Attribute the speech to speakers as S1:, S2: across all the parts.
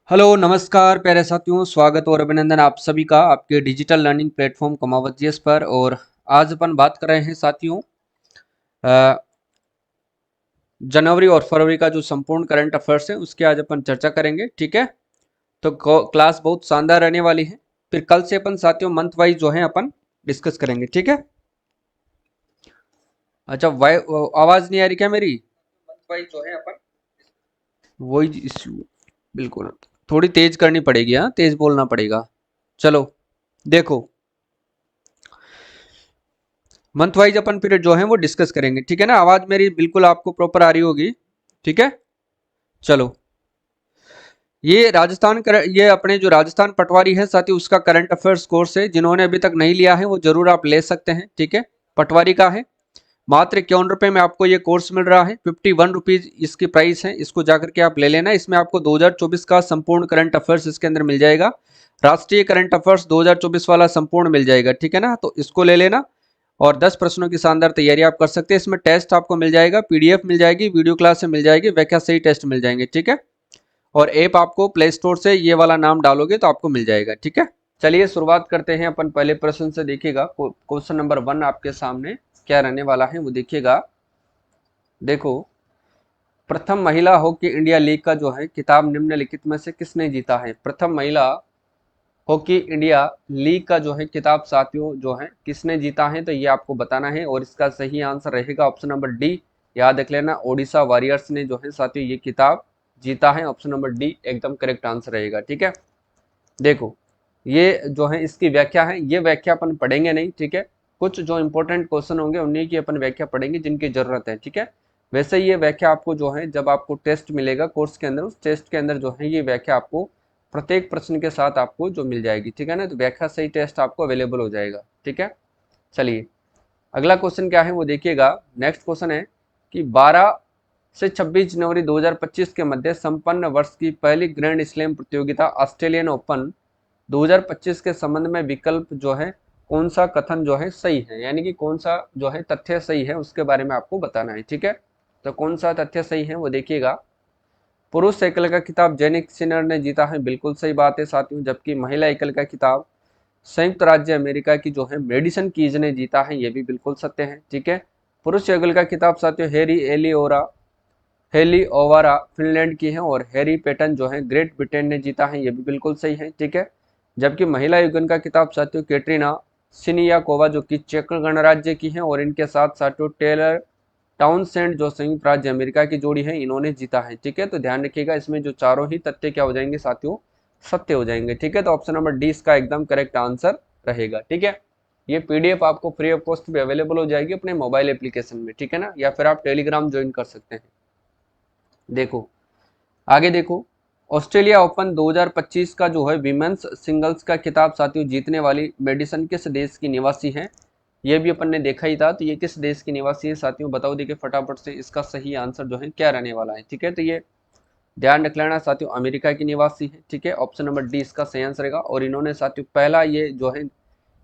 S1: Hello नमस्कार प्यारे साथियों, स्वागत और अभिनंदन आप सभी का आपके डिजिटल लर्निंग प्लेटफॉर्म कमावत जीएस पर। और आज अपन बात कर रहे हैं साथियों अ, जनवरी और फरवरी का जो संपूर्ण करंट अफेयर्स है उसके आज अपन चर्चा करेंगे। ठीक है, तो क्लास बहुत शानदार रहने वाली है। फिर कल से अपन साथियों मंथ वाइज जो है अपन डिस्कस करेंगे। ठीक है, अच्छा आवाज नहीं आ रही क्या मेरी? मंथ वाइज जो है अपन वही इश्यू, बिल्कुल थोड़ी तेज करनी पड़ेगी, हाँ तेज बोलना पड़ेगा। चलो देखो, मंथ वाइज अपन पीरियड जो है वो डिस्कस करेंगे। ठीक है ना, आवाज मेरी बिल्कुल आपको प्रॉपर आ रही होगी। ठीक है, चलो ये अपने जो राजस्थान पटवारी है साथियों उसका करंट अफेयर्स कोर्स है। जिन्होंने अभी तक नहीं लिया है वो जरूर आप ले सकते हैं। ठीक है, पटवारी का है, मात्र 51 रुपए में आपको ये कोर्स मिल रहा है। 51 रुपीज इसकी प्राइस है, इसको जाकर के आप ले लेना। इसमें आपको 2024 का संपूर्ण करंट अफेयर्स इसके अंदर मिल जाएगा। राष्ट्रीय करंट अफेयर्स 2024 वाला संपूर्ण मिल जाएगा। ठीक है ना, तो इसको ले लेना और 10 प्रश्नों की शानदार तैयारी आप कर सकते हैं। इसमें टेस्ट आपको मिल जाएगा, पीडीएफ मिल जाएगी, वीडियो क्लास से मिल जाएगी, व्याख्या सही टेस्ट मिल जाएंगे। ठीक है, और ऐप आपको प्ले स्टोर से ये वाला नाम डालोगे तो आपको मिल जाएगा। ठीक है, चलिए शुरुआत करते हैं अपन पहले प्रश्न से। देखिएगा क्वेश्चन नंबर 1 आपके सामने क्या रहने वाला है वो देखिएगा। देखो, प्रथम महिला हॉकी इंडिया लीग का जो है खिताब निम्नलिखित में से किसने जीता है? प्रथम महिला हॉकी इंडिया लीग का जो है खिताब साथियों जो है किसने जीता है, तो ये आपको बताना है। और इसका सही आंसर रहेगा ऑप्शन नंबर डी। याद रख लेना, ओडिशा वॉरियर्स ने जो है साथियों ये खिताब जीता है। ऑप्शन नंबर डी एकदम करेक्ट आंसर रहेगा। ठीक है, देखो ये जो है इसकी व्याख्या है, ये व्याख्या अपन पढ़ेंगे नहीं। ठीक है, कुछ जो इंपॉर्टेंट क्वेश्चन होंगे उन्हीं की अपन व्याख्या पढ़ेंगे जिनकी जरूरत है। ठीक है, वैसे ये व्याख्या आपको जो है जब आपको टेस्ट मिलेगा कोर्स के अंदर, उस टेस्ट के अंदर जो है ये व्याख्या आपको प्रत्येक प्रश्न के साथ आपको जो मिल जाएगी। ठीक है ना, तो व्याख्या सही टेस्ट आपको अवेलेबल हो जाएगा। ठीक है, चलिए अगला क्वेश्चन क्या है वो देखिएगा। नेक्स्ट क्वेश्चन है कि 12 से 26 जनवरी 2025 के मध्य संपन्न वर्ष की पहली ग्रैंड स्लैम प्रतियोगिता ऑस्ट्रेलियन ओपन 2025 के संबंध में विकल्प जो है कौन सा कथन जो है सही है, यानी कि कौन सा जो है तथ्य सही है उसके बारे में आपको बताना है। ठीक है, तो कौन सा तथ्य सही है वो देखिएगा। पुरुष एकल का खिताब जेनिक सिनर ने जीता है, बिल्कुल सही बात है साथियों। जबकि महिला एकल का खिताब संयुक्त राज्य अमेरिका की जो है मेडिसन कीज ने जीता है, ये भी बिल्कुल सत्य है। ठीक है, पुरुष युगल का खिताब साथियों हेली ओवारा फिनलैंड की है और हैरी पेटन जो है ग्रेट ब्रिटेन ने जीता है, ये भी बिल्कुल सही है। ठीक है, जबकि महिला युगल का खिताब साथियों कैटरीना सिनियाकोवा जो कि चेक गणराज्य की है और इनके साथ साथियों टेलर टाउनसेंड जो संयुक्त राज्य अमेरिका की जोड़ी है इन्होंने जीता है। ठीक है, तो ध्यान रखिएगा इसमें जो चारों ही तथ्य क्या हो जाएंगे साथियों, सत्य हो जाएंगे। ठीक है, तो ऑप्शन नंबर डी इसका एकदम करेक्ट आंसर रहेगा। ठीक है, ये पीडीएफ आपको फ्री ऑफ कॉस्ट भी अवेलेबल हो जाएगी अपने मोबाइल एप्लीकेशन में। ठीक है ना, या फिर आप टेलीग्राम ज्वाइन कर सकते हैं। देखो आगे देखो, ऑस्ट्रेलिया ओपन 2025 का जो है विमेंस सिंगल्स का खिताब साथियों जीतने वाली मेडिसन किस देश की निवासी है? ये भी अपन ने देखा ही था, तो ये किस देश की निवासी है साथियों बताओ। देखिए फटाफट से इसका सही आंसर जो है क्या रहने वाला है। ठीक है, तो ये ध्यान रख लेना साथियों, अमेरिका की निवासी है। ठीक है, ऑप्शन नंबर डी इसका सही आंसर रहेगा। और इन्होंने साथियों पहला ये जो है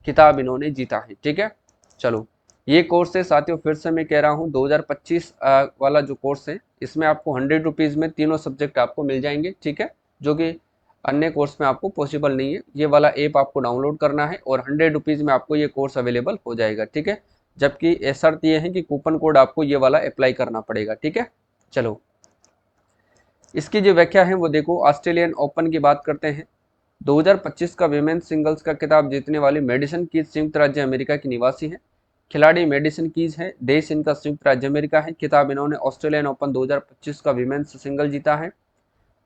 S1: खिताब इन्होंने जीता है। ठीक है, चलो ये कोर्स है साथियों, फिर से मैं कह रहा हूँ 2025 वाला जो कोर्स है इसमें आपको 100 रुपीज़ में तीनों सब्जेक्ट आपको मिल जाएंगे। ठीक है, जो कि अन्य कोर्स में आपको पॉसिबल नहीं है। ये वाला ऐप आपको डाउनलोड करना है और 100 रुपीज़ में आपको ये कोर्स अवेलेबल हो जाएगा। ठीक है, जबकि शर्त ये है कि कूपन कोड आपको ये वाला अप्लाई करना पड़ेगा। ठीक है, चलो इसकी जो व्याख्या है वो देखो। ऑस्ट्रेलियन ओपन की बात करते हैं, 2025 का विमेन्स सिंगल्स का खिताब जीतने वाली मेडिसन कीज संयुक्त राज्य अमेरिका की निवासी है। खिलाड़ी मेडिसन कीज है, देश इनका संयुक्त राज्य अमेरिका है। खिताब इन्होंने ऑस्ट्रेलियन ओपन 2025 का विमेन्स सिंगल जीता है।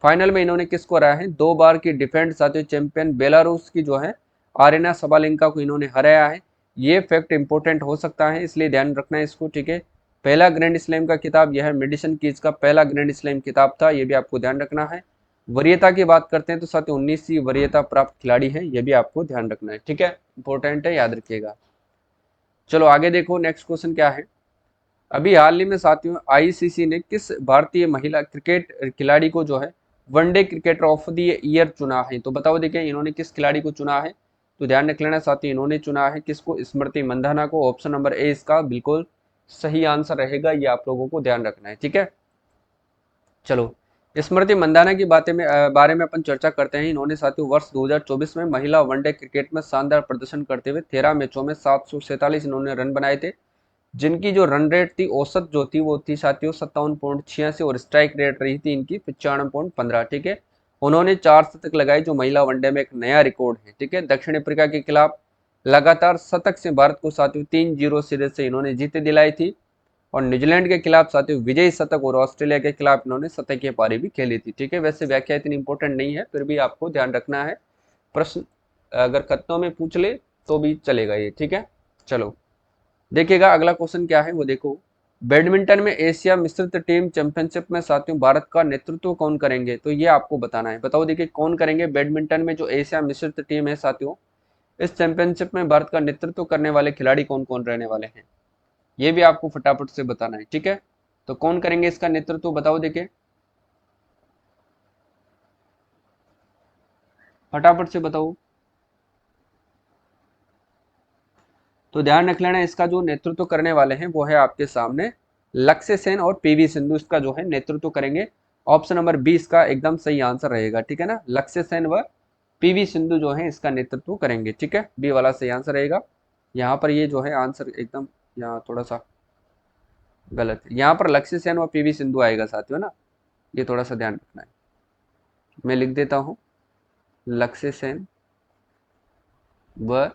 S1: फाइनल में इन्होंने किसको हराया है? 2 बार की डिफेंड साथियों चैंपियन बेलारूस की जो है आरेना सबालेंका को इन्होंने हराया है। ये फैक्ट इंपॉर्टेंट हो सकता है, इसलिए ध्यान रखना है इसको। ठीक है, पहला ग्रैंड स्लैम का खिताब यह है मेडिसन कीज का पहला ग्रैंड स्लैम खिताब था, ये भी आपको ध्यान रखना है। वरीयता की बात करते हैं तो साथियों 19वीं वरीयता प्राप्त खिलाड़ी है, ये भी आपको ध्यान रखना है। ठीक है, इंपॉर्टेंट है, याद रखिएगा। चलो आगे देखो, नेक्स्ट क्वेश्चन क्या है। अभी हाल ही में साथियों आईसीसी ने किस भारतीय महिला क्रिकेट खिलाड़ी को जो है one day cricketer of the year चुना है? तो बताओ देखिए इन्होंने किस खिलाड़ी को चुना है। तो ध्यान रख लेना साथियों, इन्होंने चुना है किसको? स्मृति मंधाना को। ऑप्शन नंबर ए इसका बिल्कुल सही आंसर रहेगा, ये आप लोगों को ध्यान रखना है। ठीक है, चलो स्मृति मंदाना की बारे में अपन चर्चा करते हैं। इन्होंने साथियों वर्ष 2024 में महिला वनडे क्रिकेट में शानदार प्रदर्शन करते हुए 13 मैचों में 747 इन्होंने रन बनाए थे, जिनकी जो रन रेट थी औसत जो थी वो थी साथियों 57.86 और स्ट्राइक रेट रही थी इनकी 95.15। ठीक है, उन्होंने 4 शतक लगाए जो महिला वनडे में एक नया रिकॉर्ड है। ठीक है, दक्षिण अफ्रीका के खिलाफ लगातार शतक से भारत को साथियों 3-0 सीरीज से इन्होंने जीत दिलाई थी, और न्यूजीलैंड के खिलाफ साथियों विजयी शतक और ऑस्ट्रेलिया के खिलाफ इन्होंने शतकीय पारी भी खेली थी। ठीक है, वैसे व्याख्या इतनी इंपॉर्टेंट नहीं है, फिर भी आपको ध्यान रखना है। प्रश्न अगर खत्तों में पूछ ले तो भी चलेगा ये। ठीक है, चलो देखिएगा अगला क्वेश्चन क्या है वो देखो। बैडमिंटन में एशिया मिश्रित टीम चैंपियनशिप में साथियों भारत का नेतृत्व कौन करेंगे, तो ये आपको बताना है। बताओ देखिए कौन करेंगे बैडमिंटन में जो एशिया मिश्रित टीम है साथियों, इस चैंपियनशिप में भारत का नेतृत्व करने वाले खिलाड़ी कौन कौन रहने वाले हैं, ये भी आपको फटाफट से बताना है। ठीक है, तो कौन करेंगे इसका नेतृत्व बताओ देखिए, फटाफट से बताओ। तो ध्यान रख लेना इसका जो नेतृत्व करने वाले हैं वो है आपके सामने लक्ष्य सेन और पीवी सिंधु इसका जो है नेतृत्व करेंगे। ऑप्शन नंबर 20 का एकदम सही आंसर रहेगा। ठीक है ना, लक्ष्य सेन व पीवी सिंधु जो है इसका नेतृत्व करेंगे। ठीक है, बी वाला सही आंसर रहेगा। यहाँ पर ये जो है आंसर एकदम यहाँ थोड़ा सा गलत है, यहाँ पर लक्ष्य सेन व पीवी सिंधु आएगा साथियों ना, ये थोड़ा सा ध्यान रखना है। मैं लिख देता हूँ लक्ष्य सेन व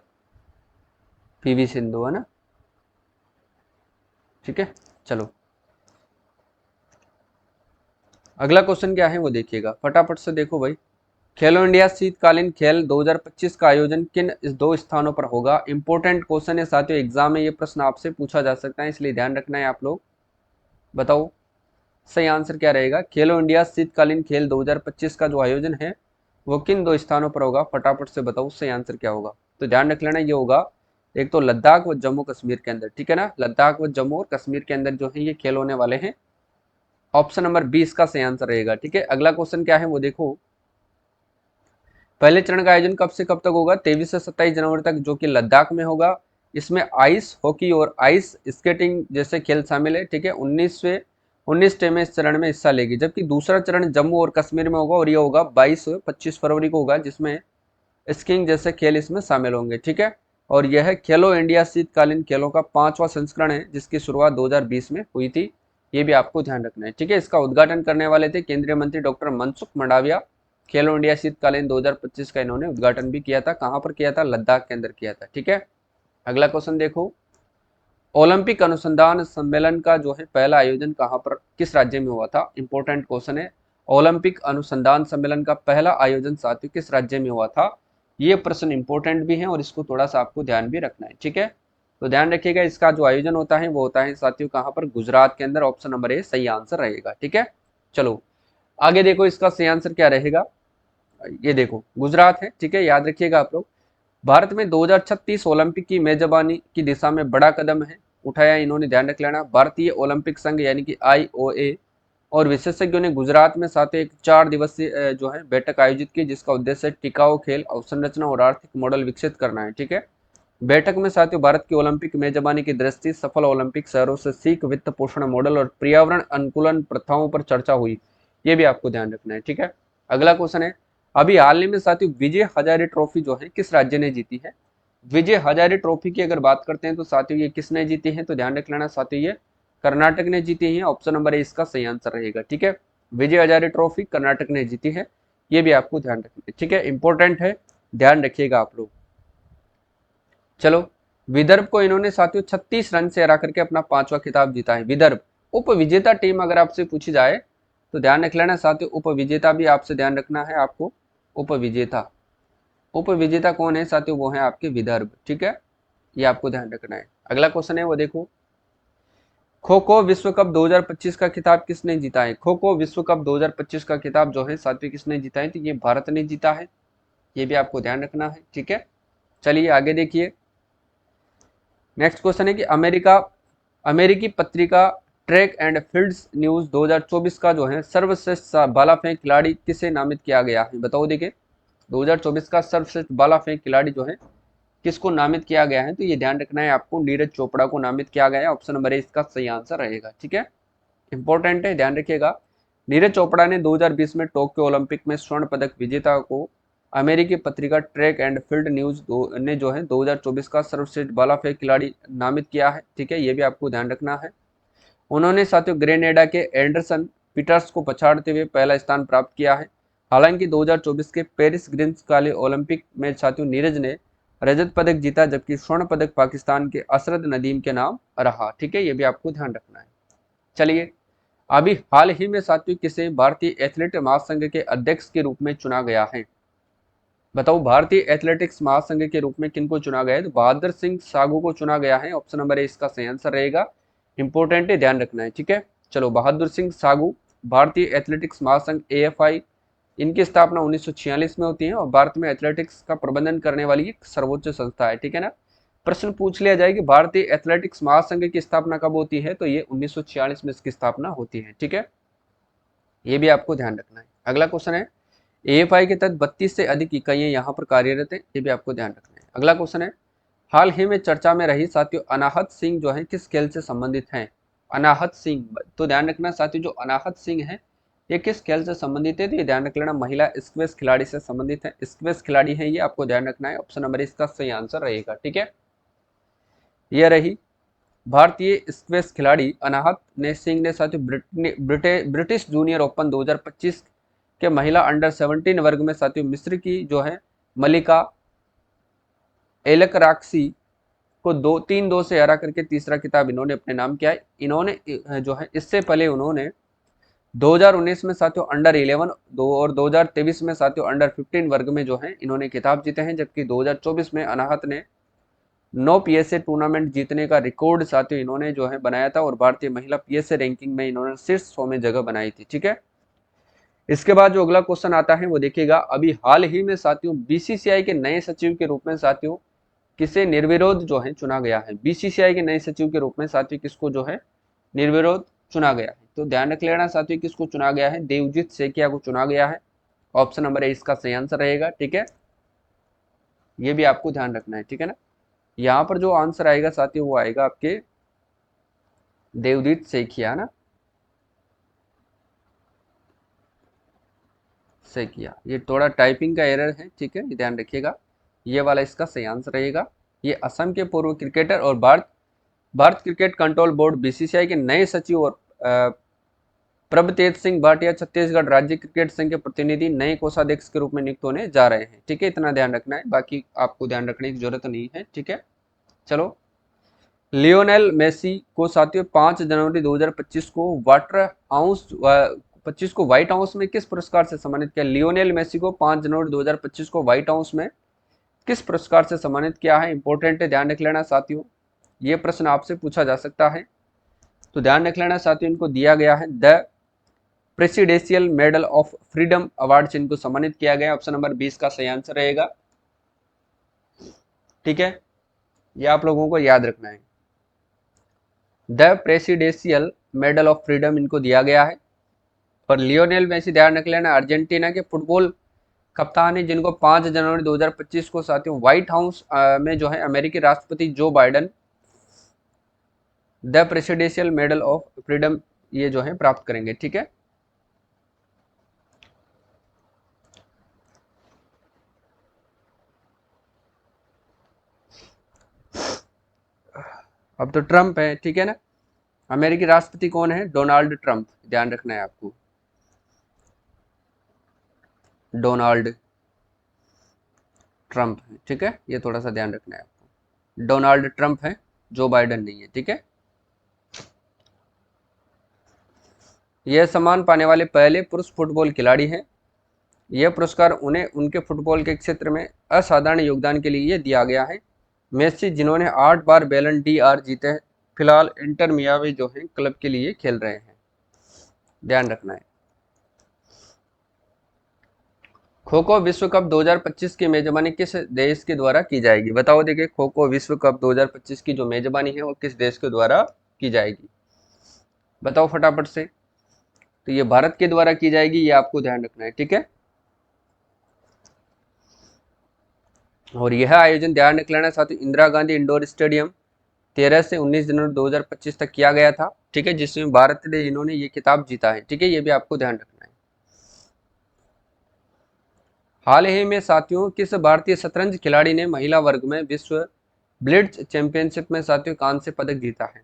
S1: पीवी सिंधु, है ना। ठीक है, चलो अगला क्वेश्चन क्या है वो देखिएगा, फटाफट से देखो भाई। खेलो इंडिया शीतकालीन खेल 2025 का आयोजन किन इस 2 स्थानों पर होगा। इंपॉर्टेंट क्वेश्चन है साथियों, एग्जाम में ये प्रश्न आपसे पूछा जा सकता है, इसलिए ध्यान रखना है आप लोग। बताओ सही आंसर क्या रहेगा। खेलो इंडिया शीतकालीन खेल 2025 का जो आयोजन है वो किन 2 स्थानों पर होगा, फटाफट से बताओ सही आंसर क्या होगा। तो ध्यान रख लेना ये होगा एक तो लद्दाख व जम्मू कश्मीर के अंदर। ठीक है ना, लद्दाख व जम्मू और कश्मीर के अंदर जो है ये खेल होने वाले हैं। ऑप्शन नंबर 20 का सही आंसर रहेगा। ठीक है, अगला क्वेश्चन क्या है वो देखो। पहले चरण का आयोजन कब से कब तक होगा, 23 से 27 जनवरी तक, जो कि लद्दाख में होगा। इसमें आइस हॉकी और आइस स्केटिंग जैसे खेल शामिल है। ठीक है, 19 टीमें इस चरण में हिस्सा लेगी, जबकि दूसरा चरण जम्मू और कश्मीर में होगा और ये होगा 22-25 फरवरी को होगा, जिसमें स्कीइंग जैसे खेल इसमें शामिल होंगे। ठीक है, और यह खेलो इंडिया शीतकालीन खेलों का 5वां संस्करण है, जिसकी शुरुआत 2020 में हुई थी, ये भी आपको ध्यान रखना है। ठीक है, इसका उद्घाटन करने वाले थे केंद्रीय मंत्री डॉक्टर मनसुख मंडाविया। खेलो इंडिया शीतकालीन 2025 का इन्होंने उद्घाटन भी किया था, कहां पर किया था, लद्दाख के अंदर किया था। ठीक है, अगला क्वेश्चन देखो। ओलंपिक अनुसंधान सम्मेलन का जो है पहला आयोजन कहां पर किस राज्य में हुआ था, इंपॉर्टेंट क्वेश्चन है। ओलंपिक अनुसंधान सम्मेलन का पहला आयोजन साथियों किस राज्य में हुआ था, ये प्रश्न इंपॉर्टेंट भी है और इसको थोड़ा सा आपको ध्यान भी रखना है। ठीक है, तो ध्यान रखिएगा इसका जो आयोजन होता है वो होता है साथियों कहां पर, गुजरात के अंदर। ऑप्शन नंबर ए सही आंसर रहेगा। ठीक है, चलो आगे देखो इसका सही आंसर क्या रहेगा। ये देखो गुजरात है। ठीक है, याद रखिएगा आप लोग। भारत में 2036 ओलंपिक की मेजबानी की दिशा में बड़ा कदम है उठाया इन्होंने, ध्यान रख लेना। भारतीय ओलंपिक संघ यानी कि IOA और विशेषज्ञों ने गुजरात में साथ एक 4 दिवसीय जो है बैठक आयोजित की, जिसका उद्देश्य टिकाऊ खेल अवसंरचना और आर्थिक मॉडल विकसित करना है। ठीक है, बैठक में साथियों भारत की ओलंपिक मेजबानी की दृष्टि, सफल ओलंपिक शहरों से सीख, वित्त पोषण मॉडल और पर्यावरण अनुकूलन प्रथाओं पर चर्चा हुई, ये भी आपको ध्यान रखना है। ठीक है, अगला क्वेश्चन है। अभी हाल ही में साथियों विजय हजारे ट्रॉफी जो है किस राज्य ने जीती है। विजय हजारे ट्रॉफी की अगर बात करते हैं तो साथियों ये किसने जीती है, तो ध्यान रख लेना साथियों ये कर्नाटक ने जीती है। ऑप्शन नंबर ए इसका सही आंसर रहेगा। ठीक है, विजय हजारे ट्रॉफी कर्नाटक ने जीती है, ये भी आपको ध्यान रखना है। ठीक है, इंपॉर्टेंट है, ध्यान रखिएगा आप लोग। चलो विदर्भ को इन्होंने साथियों 36 रन से हरा करके अपना 5वां खिताब जीता है। विदर्भ उप विजेता टीम अगर आपसे पूछी जाए तो ध्यान रख लेना साथियों, उप विजेता भी आपसे ध्यान रखना है आपको। उप विजेता, उप विजेता कौन है साथियों, वो है आपके विदर्भ। ठीक है, ये आपको ध्यान रखना है। अगला क्वेश्चन है वो देखो। खो खो विश्व कप 2025 का खिताब किसने जीता है। खो खो विश्व कप 2025 का खिताब जो है साथियों किसने जीता है, तो ये भारत ने जीता है, ये भी आपको ध्यान रखना है। ठीक है, चलिए आगे देखिए। नेक्स्ट क्वेश्चन है कि अमेरिकी पत्रिका ट्रैक एंड फील्ड्स न्यूज 2024 का जो है सर्वश्रेष्ठ भाला फेंक खिलाड़ी किसे नामित किया गया है, बताओ देखिए। 2024 का सर्वश्रेष्ठ भाला फेंक खिलाड़ी जो है किसको नामित किया गया है, तो ये ध्यान रखना है आपको, नीरज चोपड़ा को नामित किया गया है। ऑप्शन नंबर ए इसका सही आंसर रहेगा। ठीक है, इंपॉर्टेंट है, ध्यान रखिएगा। नीरज चोपड़ा ने 2020 में टोक्यो ओलंपिक में स्वर्ण पदक विजेता को अमेरिकी पत्रिका ट्रैक एंड फील्ड न्यूज ने जो है 2024 का सर्वश्रेष्ठ भाला फेंक खिलाड़ी नामित किया है। ठीक है, ये भी आपको ध्यान रखना है। उन्होंने साथियों ग्रेनेडा के एंडरसन पीटर्स को पछाड़ते हुए पहला स्थान प्राप्त किया है। हालांकि 2024 के पेरिस ग्रीष्मकालीन ओलंपिक में साथियों नीरज ने रजत पदक जीता, जबकि स्वर्ण पदक पाकिस्तान के असरद नदीम के नाम रहा। ठीक है, ये भी आपको ध्यान रखना है। चलिए, अभी हाल ही में साथियों किसे भारतीय एथलेटिक महासंघ के अध्यक्ष के रूप में चुना गया है? बताओ, भारतीय एथलेटिक्स महासंघ के रूप में किनको चुना गया है? तो बहादुर सिंह सागू को चुना गया है। ऑप्शन नंबर ए इसका सही आंसर रहेगा। इंपॉर्टेंट है, ध्यान रखना है। ठीक है, चलो, बहादुर सिंह सागू भारतीय एथलेटिक्स महासंघ AFI, इनकी स्थापना 1946 में होती है और भारत में एथलेटिक्स का प्रबंधन करने वाली एक सर्वोच्च संस्था है। ठीक है ना। प्रश्न पूछ लिया जाए कि भारतीय एथलेटिक्स महासंघ की स्थापना कब होती है, तो ये 1946 में इसकी स्थापना होती है। ठीक है, ये भी आपको ध्यान रखना है। अगला क्वेश्चन है, AFI के तहत 32 से अधिक इकाइयां यहाँ पर कार्यरत है, ये भी आपको ध्यान रखना है। अगला क्वेश्चन है, हाल ही में चर्चा में रही साथियों अनाहत सिंह जो है किस खेल से संबंधित हैं? अनाहत सिंह, तो ध्यान रखना साथियों, जो अनाहत सिंह है ये किस खेल से संबंधित है? तो ये ध्यान रख लेना, महिला स्क्वैश खिलाड़ी से संबंधित है। स्क्वैश खिलाड़ी है ये, आपको ध्यान रखना है। ऑप्शन नंबर इसका सही आंसर रहेगा। ठीक है, यह रही भारतीय स्क्वैश खिलाड़ी अनाहत ने सिंह ने साथियों ब्रिटिश जूनियर ओपन 2025 के महिला अंडर 17 वर्ग में साथियों मिस्र की जो है मलिका एलकराक्सी को 3-2 से हरा करके तीसरा खिताब इन्होंने अपने नाम किया है। इन्होंने जो है इससे पहले उन्होंने 2019 में साथियों अंडर 11 और 2023 में साथियों अंडर 15 वर्ग में जो है इन्होंने खिताब जीते हैं, जबकि 2024 में अनाहत ने 9 PSA टूर्नामेंट जीतने का रिकॉर्ड साथियों इन्होंने जो है बनाया था और भारतीय महिला PSA रैंकिंग में इन्होंने शीर्ष 100 में जगह बनाई थी। ठीक है, इसके बाद जो अगला क्वेश्चन आता है वो देखिएगा, अभी हाल ही में साथियों BCCI के नए सचिव के रूप में साथियों किसे निर्विरोध जो है चुना गया है? BCCI के नए सचिव के रूप में साथियों किसको जो है निर्विरोध चुना गया है? तो ध्यान रख लेना साथियों, किसको चुना गया है? देवजीत सेकिया को चुना गया है। ऑप्शन नंबर ए इसका सही आंसर रहेगा। ठीक है, ये भी आपको ध्यान रखना है। ठीक है ना, यहाँ पर जो आंसर आएगा साथियों वो आएगा आपके देवजीत सेकिया ना, सेकिया। ये थोड़ा टाइपिंग का एरर है। ठीक है, ध्यान रखिएगा, ये वाला इसका सही आंसर रहेगा। ये असम के पूर्व क्रिकेटर और Bharat cricket control board BCCI के नए सचिव और प्रभतेज सिंह भाटिया छत्तीसगढ़ राज्य क्रिकेट संघ के प्रतिनिधि नए कोषाध्यक्ष के रूप में नियुक्त होने जा रहे हैं। ठीक है, इतना ध्यान रखना है, बाकी आपको ध्यान रखने की जरूरत नहीं है। ठीक है, चलो, लियोनेल मेसी को साथियों 5 जनवरी 2025 को व्हाइट हाउस में किस पुरस्कार से सम्मानित किया? लियोनेल मेसी को 5 जनवरी 2025 को व्हाइट हाउस में किस पुरस्कार से सम्मानित किया है? इंपॉर्टेंट है, ध्यान रख लेना साथियों, ये प्रश्न आपसे पूछा जा सकता है। तो ध्यान रख लेना साथियों, इनको दिया गया है the presidential medal of freedom award से इनको सम्मानित किया गया। ऑप्शन नंबर 20 का सही आंसर रहेगा। ठीक है, ये आप लोगों को याद रखना है, the presidential medal of freedom इनको दिया गया है। और लियोनेल मेसी ध्यान रख लेना अर्जेंटीना के फुटबॉल कप्तान है, जिनको 5 जनवरी 2025 को साथियों व्हाइट हाउस में जो है अमेरिकी राष्ट्रपति Joe Biden the presidential medal of freedom ये जो है प्राप्त करेंगे। ठीक है, अब तो ट्रंप है। ठीक है ना, अमेरिकी राष्ट्रपति कौन है? डोनाल्ड ट्रंप, ध्यान रखना है आपको, डोनाल्ड ट्रंप है। ठीक है, ये थोड़ा सा ध्यान रखना है आपको, डोनाल्ड ट्रंप है, जो बाइडेन नहीं है। ठीक है, यह सम्मान पाने वाले पहले पुरुष फुटबॉल खिलाड़ी हैं। यह पुरस्कार उन्हें उनके फुटबॉल के क्षेत्र में असाधारण योगदान के लिए दिया गया है। मेसी जिन्होंने 8 बार बैलन डीआर जीते हैं, फिलहाल इंटर मियामी जो है क्लब के लिए खेल रहे हैं। ध्यान रखना है। खो खो विश्व कप 2025 की मेजबानी किस देश के द्वारा की जाएगी? बताओ, देखिए, खो खो विश्व कप 2025 की जो मेजबानी है वो किस देश के द्वारा की जाएगी? बताओ फटाफट से। तो ये भारत के द्वारा की जाएगी, ये आपको ध्यान रखना है। ठीक है, और यह आयोजन ध्यान रख लेना साथियों इंदिरा गांधी इंडोर स्टेडियम 13 से 19 जनवरी 2025 तक किया गया था, ठीक है, जिसमें भारत ने इन्होंने ये खिताब जीता है, ठीक है, ये भी आपको ध्यान रखना है। हाल ही में साथियों किस भारतीय शतरंज खिलाड़ी ने महिला वर्ग में विश्व ब्लिट्ज चैंपियनशिप में साथियों कांस्य पदक जीता है?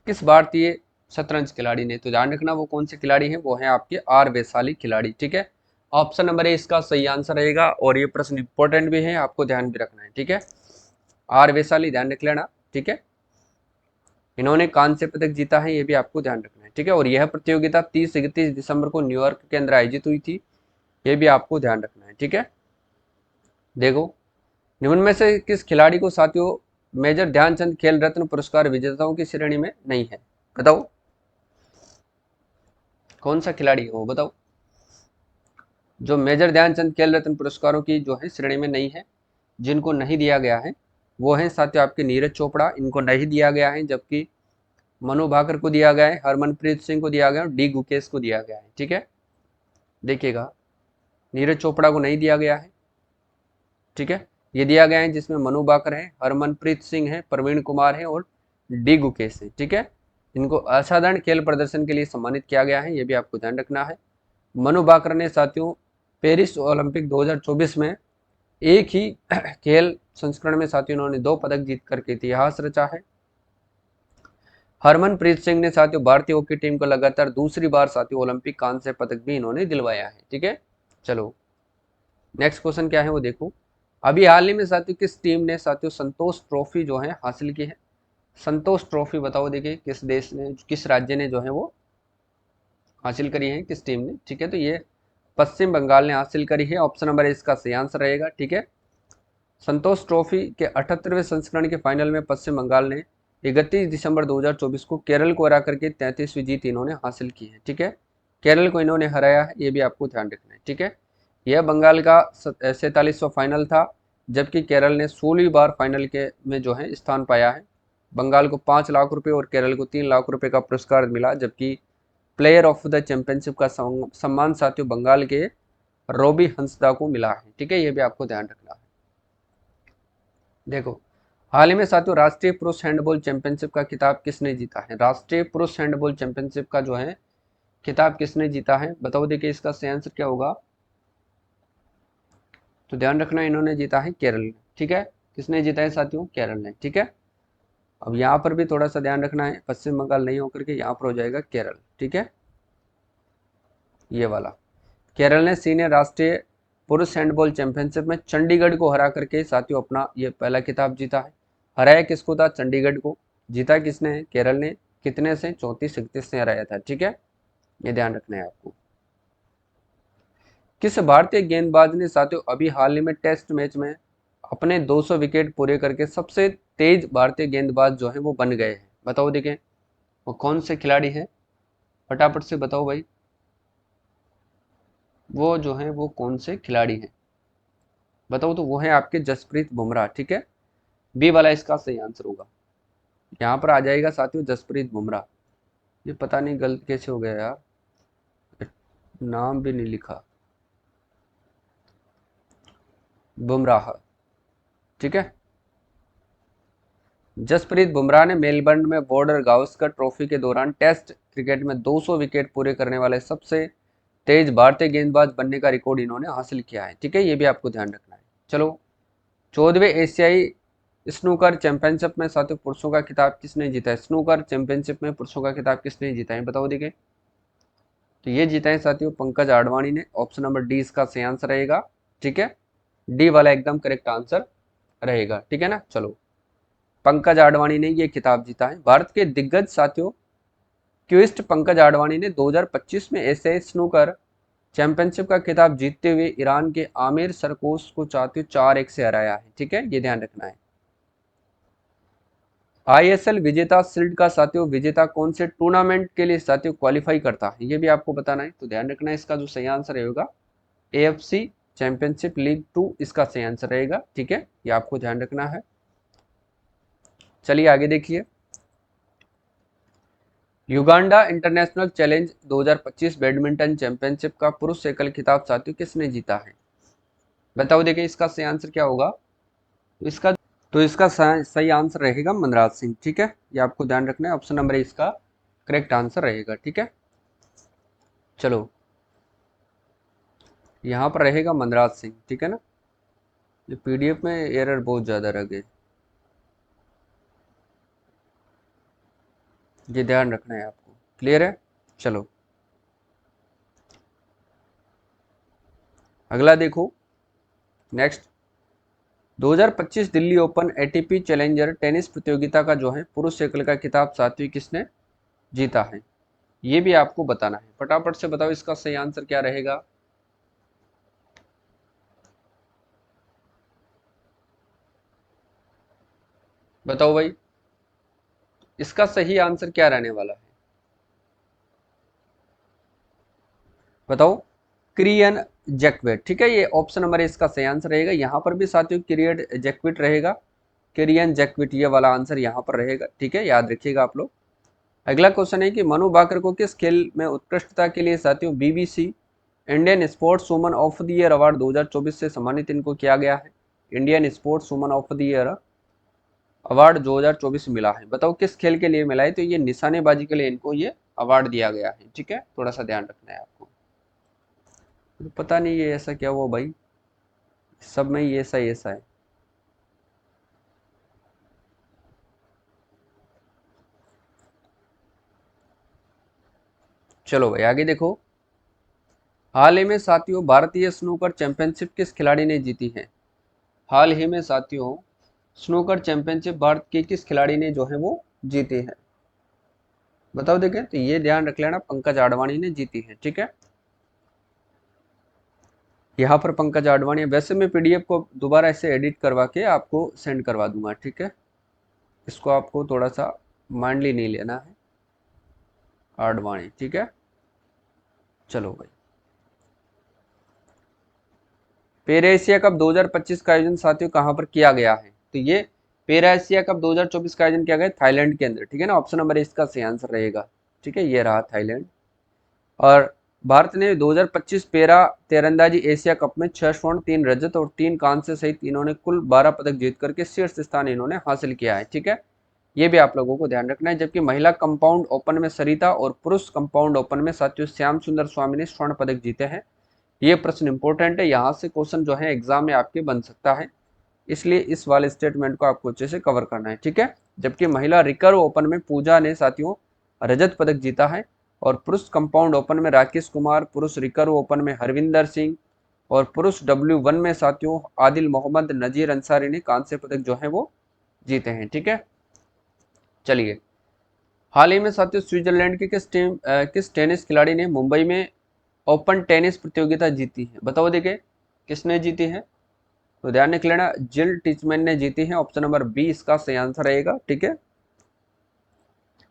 S1: किस भारतीय शतरंज खिलाड़ी ने? तो ध्यान रखना वो कौन से खिलाड़ी हैं, वो हैं आपके आर वैशाली खिलाड़ी, ठीक है। ऑप्शन नंबर ए इसका सही आंसर रहेगा, और ये प्रश्न इंपॉर्टेंट भी है, आपको ध्यान भी रखना है, ठीक है। आर वैशाली ध्यान रख लेना, ठीक है, इन्होंने कांस्य पदक जीता है, ये भी आपको ध्यान रखना है, ठीक है। और यह प्रतियोगिता 30-31 दिसंबर को न्यूयॉर्क के अंदर आयोजित हुई थी, ये भी आपको ध्यान रखना है, ठीक है। देखो, निम्न में से किस खिलाड़ी को साथियों मेजर ध्यानचंद खेल रत्न पुरस्कार विजेताओं की श्रेणी में नहीं है? बताओ कौन सा खिलाड़ी है वो, बताओ, जो मेजर ध्यानचंद खेल रत्न पुरस्कारों की जो है श्रेणी में नहीं है, जिनको नहीं दिया गया है, वो है साथियों आपके नीरज चोपड़ा, इनको नहीं दिया गया है, जबकि मनु भाकर को दिया गया है, हरमनप्रीत सिंह को दिया गया है और डी गुकेश को दिया गया है, ठीक है। देखिएगा, नीरज चोपड़ा को नहीं दिया गया है, ठीक है, ये दिया गया है जिसमें मनु भाकर है, हरमनप्रीत सिंह है, प्रवीण कुमार है और डी गुकेश है, ठीक है। इनको असाधारण खेल प्रदर्शन के लिए सम्मानित किया गया है, ये भी आपको ध्यान रखना है। मनु भाकर ने साथियों पेरिस ओलंपिक 2024 में एक ही खेल संस्करण में साथियों इन्होंने 2 पदक जीत करके इतिहास रचा है। हरमनप्रीत सिंह ने साथियों भारतीय हॉकी टीम को लगातार दूसरी बार साथियों ओलंपिक कांस्य पदक भी इन्होंने दिलवाया है, ठीक है। चलो नेक्स्ट क्वेश्चन क्या है वो देखो। अभी हाल ही में साथियों किस टीम ने साथियों संतोष ट्रॉफी जो है हासिल की है? संतोष ट्रॉफी बताओ, देखिए किस देश ने, किस राज्य ने जो है वो हासिल करी है, किस टीम ने, ठीक है। तो ये पश्चिम बंगाल ने हासिल करी है, ऑप्शन नंबर इसका सही आंसर रहेगा, ठीक है। संतोष ट्रॉफी के 78वें संस्करण के फाइनल में पश्चिम बंगाल ने 31 दिसंबर 2024 को केरल को हरा करके 33वीं जीत इन्होंने हासिल की है, ठीक है। केरल को इन्होंने हराया है, ये भी आपको ध्यान रखना है, ठीक है। यह बंगाल का 47वां फाइनल था, जबकि केरल ने 16वीं बार फाइनल के में जो है स्थान पाया है। बंगाल को 5 लाख रुपए और केरल को 3 लाख रुपए का पुरस्कार मिला, जबकि प्लेयर ऑफ द चैंपियनशिप का सम्मान साथियों बंगाल के रोबी हंसदा को मिला है, ठीक है, ये भी आपको ध्यान रखना है। देखो, हाल ही में साथियों राष्ट्रीय पुरुष हैंडबॉल चैंपियनशिप का खिताब किसने जीता है? राष्ट्रीय पुरुष हैंडबॉल चैंपियनशिप का जो है खिताब किसने जीता है, बताओ, देखिए इसका सही आंसर क्या होगा। तो ध्यान रखना, इन्होंने जीता है केरल ने, ठीक है। किसने जीता है साथियों? केरल ने, ठीक है। अब यहाँ पर भी थोड़ा सा ध्यान रखना है, पश्चिम बंगाल नहीं होकर के यहाँ पर हो जाएगा केरल, ठीक है, ये वाला। केरल ने सीनियर राष्ट्रीय पुरुष हैंडबॉल चैंपियनशिप में चंडीगढ़ को हरा करके साथियों अपना ये पहला खिताब जीता है। हराया किसको था? चंडीगढ़ को। जीता किसने? केरल ने। कितने से? 34-31 से हराया था, ठीक है, ये ध्यान रखना है आपको। किस भारतीय गेंदबाज ने साथियों अभी हाल ही में टेस्ट मैच में अपने 200 विकेट पूरे करके सबसे तेज भारतीय गेंदबाज जो है वो बन गए हैं? बताओ देखें, वो कौन से खिलाड़ी हैं, फटाफट से बताओ भाई, वो जो है वो कौन से खिलाड़ी हैं, बताओ। तो वो है आपके जसप्रीत बुमराह, ठीक है, बी वाला इसका सही आंसर होगा। यहाँ पर आ जाएगा साथियों जसप्रीत बुमराह। ये पता नहीं गलत कैसे हो गया यार, नाम भी नहीं लिखा, बुमराह, ठीक है। जसप्रीत बुमराह ने मेलबर्न में बॉर्डर गावस्कर ट्रॉफी के दौरान टेस्ट क्रिकेट में 200 विकेट पूरे करने वाले सबसे तेज भारतीय गेंदबाज बनने का रिकॉर्ड इन्होंने हासिल किया है, ठीक है, ये भी आपको ध्यान रखना है। चलो, 14वें एशियाई स्नूकर चैंपियनशिप में साथियों पुरुषों का खिताब किसने जीता है? स्नूकर चैंपियनशिप में पुरुषों का खिताब किसने जीता है, बताओ देखिए। तो ये जीता है साथियों पंकज आडवाणी ने, ऑप्शन नंबर डी इसका सही आंसर रहेगा, ठीक है, डी वाला एकदम करेक्ट आंसर रहेगा, ठीक है ना। चलो, पंकज आडवाणी ने ये खिताब जीता है। भारत के दिग्गज साथियों क्विस्ट पंकज आडवाणी ने 2025 में एशियाई स्नूकर चैंपियनशिप का खिताब जीतते हुए ईरान के आमिर सरकोश को साथियों 4-1 से हराया है, ठीक है, ये ध्यान रखना है। आईएसएल विजेता शील्ड का साथियों विजेता कौन से टूर्नामेंट के लिए साथियों क्वालिफाई करता है, ये भी आपको बताना है। तो ध्यान रखना है, इसका जो सही आंसर रहेगा एएफसी चैंपियनशिप लीग 2 इसका सही आंसर रहेगा, ठीक है, ये आपको ध्यान रखना है। चलिए आगे देखिए। Uganda international challenge 2025 badminton championship का पुरुष एकल खिताब साथियों किसने जीता है? बताओ देखिए इसका सही आंसर क्या होगा। तो इसका तो इसका सही आंसर रहेगा मनराज सिंह, ठीक है। ये आपको ध्यान रखना है, ऑप्शन नंबर इसका करेक्ट आंसर रहेगा, ठीक है। चलो, यहाँ पर रहेगा मनराज सिंह, ठीक है ना। ये पीडीएफ में एरर बहुत ज़्यादा रह गए, ये ध्यान रखना है आपको। क्लियर है। चलो अगला देखो, next 2025 Delhi open ATP challenger tennis प्रतियोगिता का जो है पुरुष एकल का खिताब सातवीं किसने जीता है, ये भी आपको बताना है। फटाफट से बताओ इसका सही आंसर क्या रहेगा। बताओ भाई, इसका सही आंसर क्या रहने वाला है, बताओ। क्रियन जैक्वेट, ठीक है, ये ऑप्शन नंबर इसका सही आंसर रहेगा। यहाँ पर भी साथियों क्रियन जैक्विट रहेगा, क्रियन जैक्विट ये वाला आंसर यहाँ पर रहेगा, ठीक है, याद रखिएगा आप लोग। अगला क्वेश्चन है कि मनु भाकर को किस खेल में उत्कृष्टता के लिए साथियों BBC Indian sports woman of the year award 2024 से सम्मानित इनको किया गया है। Indian sports woman of the year award 2024 मिला है, बताओ किस खेल के लिए मिला है। तो ये निशानेबाजी के लिए इनको ये अवार्ड दिया गया है, ठीक है, थोड़ा सा ध्यान रखना है आपको। तो पता नहीं ये ऐसा क्या हुआ भाई, सब में ये ऐसा है। चलो भाई आगे देखो, हाल ही में साथियों भारतीय स्नूकर चैंपियनशिप किस खिलाड़ी ने जीती है। हाल ही में साथियों स्नूकर चैंपियनशिप भारत के किस खिलाड़ी ने जो है वो जीती है, बताओ देखें। तो ये ध्यान रख लेना, पंकज आडवाणी ने जीती है, ठीक है। यहाँ पर पंकज आडवाणी, वैसे मैं पीडीएफ को दोबारा ऐसे एडिट करवा के आपको सेंड करवा दूंगा, ठीक है। इसको आपको थोड़ा सा माइंडली नहीं लेना है, आडवाणी, ठीक है। चलो भाई, पेरा एशिया कप 2025 का आयोजन साथियों कहाँ पर किया गया है। तो ये पेरा एशिया कप 2024 का आयोजन किया गया थाईलैंड के अंदर, ठीक है ना, ऑप्शन नंबर इसका सही आंसर रहेगा, ठीक है, ये रहा थाईलैंड। और भारत ने 2025 पेरा तीरंदाजी एशिया कप में 6 स्वर्ण 3 रजत और 3 कांस्य सहित इन्होंने कुल 12 पदक जीत करके शीर्ष स्थान इन्होंने हासिल किया है, ठीक है। ये भी आप लोगों को ध्यान रखना है। जबकि महिला कंपाउंड ओपन में सरिता और पुरुष कंपाउंड ओपन में साथियों श्याम सुंदर स्वामी ने स्वर्ण पदक जीते हैं। ये प्रश्न इंपॉर्टेंट है, यहाँ से क्वेश्चन जो है एग्जाम में आपके बन सकता है, इसलिए इस वाले स्टेटमेंट को आपको अच्छे से कवर करना है, ठीक है। जबकि महिला रिकर्व ओपन में पूजा ने साथियों रजत पदक जीता है, और पुरुष कंपाउंड ओपन में राकेश कुमार, पुरुष रिकर्व ओपन में हरविंदर सिंह, और पुरुष W1 में साथियों आदिल मोहम्मद नजीर अंसारी ने कांस्य पदक जो है वो जीते हैं, ठीक है। चलिए, हाल ही में साथियों स्विट्जरलैंड के किस टेनिस खिलाड़ी ने मुंबई में ओपन टेनिस प्रतियोगिता जीती है, बताओ देखिए किसने जीती है। तो ध्यान रख लेना, जिल टिचमैन ने जीती है, ऑप्शन नंबर बी इसका सही आंसर रहेगा, ठीक है,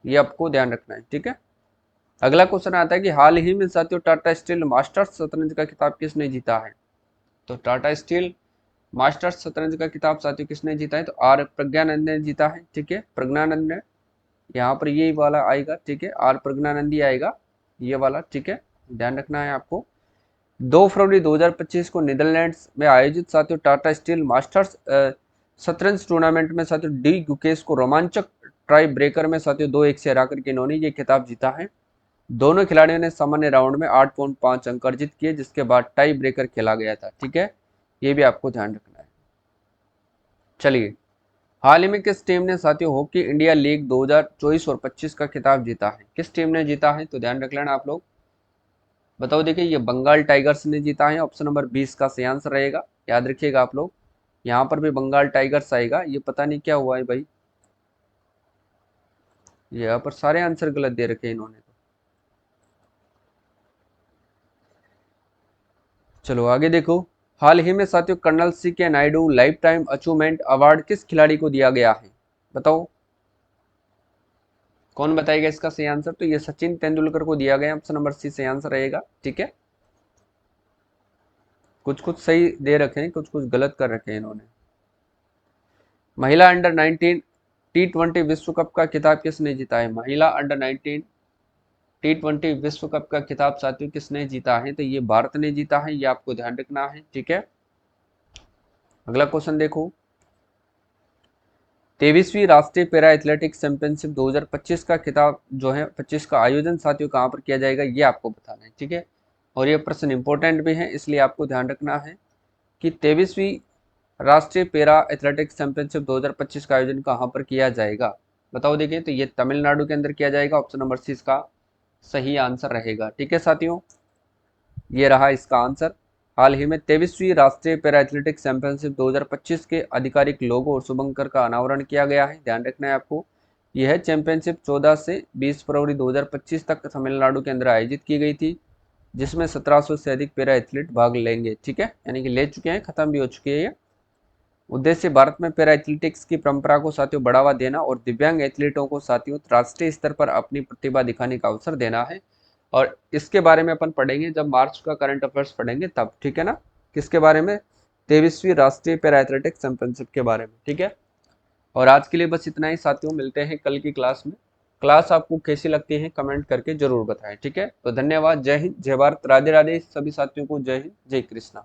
S1: ये आपको ध्यान रखना है, ठीक है। अगला क्वेश्चन आता है कि हाल ही में साथियों टाटा स्टील मास्टर्स शतरंज का खिताब किसने जीता है। तो टाटा स्टील मास्टर्स शतरंज का खिताब साथियों किसने जीता है। तो आर प्रज्ञानंद ने जीता है, ठीक है, प्रज्ञानंद ने, यहाँ पर यही वाला आएगा, ठीक है, आर प्रज्ञानंद ही आएगा, ये वाला, ठीक है, ध्यान रखना है आपको। 2 फरवरी 2025 को नीदरलैंड्स में आयोजित साथियों टाटा स्टील मास्टर्स शतरंज टूर्नामेंट में साथियों डी गुकेश को रोमांचक ट्राई ब्रेकर में साथियों 2-1 से हराकर के इन्होंने ये खिताब जीता है। दोनों खिलाड़ियों ने सामान्य राउंड में 8.5 अंक अर्जित किए, जिसके बाद टाई ब्रेकर खेला गया था, ठीक है, ये भी आपको ध्यान रखना है। चलिए, हाल ही में किस टीम ने साथियों हॉकी इंडिया लीग 2024 और 25 का खिताब जीता है, किस टीम ने जीता है। तो ध्यान रख लेना आप लोग, बताओ देखिए, ये बंगाल टाइगर्स ने जीता है, ऑप्शन नंबर 20 का सही आंसर रहेगा, याद रखिएगा आप लोग। यहाँ पर भी बंगाल टाइगर्स आएगा, ये पता नहीं क्या हुआ है भाई, यहाँ पर सारे आंसर गलत दे रखे इन्होंने तो। चलो आगे देखो, हाल ही में साथियों colonel C.K. Naidu lifetime achievement award किस खिलाड़ी को दिया गया है, बताओ कौन बताएगा इसका सही आंसर। तो ये सचिन तेंदुलकर को दिया गया, ऑप्शन नंबर सी सही आंसर रहेगा, ठीक है। कुछ कुछ सही दे रखे हैं, कुछ कुछ गलत कर रखे हैं इन्होंने। महिला अंडर 19 T20 विश्व कप का खिताब किसने जीता है। महिला अंडर 19 T20 विश्व कप का खिताब साथियों किसने जीता है। तो ये भारत ने जीता है, ये आपको ध्यान रखना है, ठीक है। अगला क्वेश्चन देखो, 23वीं राष्ट्रीय पैरा एथलेटिक्स चैंपियनशिप 2025 का खिताब जो है 25 का आयोजन साथियों कहाँ पर किया जाएगा, ये आपको बताना है, ठीक है। और ये प्रश्न इंपॉर्टेंट भी है, इसलिए आपको ध्यान रखना है कि 23वीं राष्ट्रीय पैरा एथलेटिक्स चैंपियनशिप 2025 का आयोजन कहाँ पर किया जाएगा, बताओ। देखिए तो ये तमिलनाडु के अंदर किया जाएगा, ऑप्शन नंबर सी इसका सही आंसर रहेगा, ठीक है साथियों। ये रहा इसका आंसर। हाल ही में 23वीं राष्ट्रीय पैरा एथलेटिक्स चैंपियनशिप 2025 के आधिकारिक लोगो और शुभंकर का अनावरण किया गया है, ध्यान रखना है आपको। यह चैंपियनशिप 14 से 20 फरवरी 2025 तक तमिलनाडु के अंदर आयोजित की गई थी, जिसमें 1700 से अधिक पैरा एथलीट भाग लेंगे, ठीक है, यानी कि ले चुके हैं, खत्म भी हो चुकी है ये। उद्देश्य भारत में पैरा एथलेटिक्स की परंपरा को साथियों बढ़ावा देना और दिव्यांग एथलीटों को साथियों राष्ट्रीय स्तर पर अपनी प्रतिभा दिखाने का अवसर देना है। और इसके बारे में अपन पढ़ेंगे जब मार्च का करंट अफेयर्स पढ़ेंगे तब, ठीक है ना। किसके बारे में, 23वीं राष्ट्रीय पैरा एथलेटिक्स चैंपियनशिप के बारे में, ठीक है। और आज के लिए बस इतना ही साथियों, मिलते हैं कल की क्लास में। क्लास आपको कैसी लगती है कमेंट करके जरूर बताएं, ठीक है। तो धन्यवाद, जय हिंद, जय भारत, राधे राधे सभी साथियों को, जय हिंद, जय कृष्णा।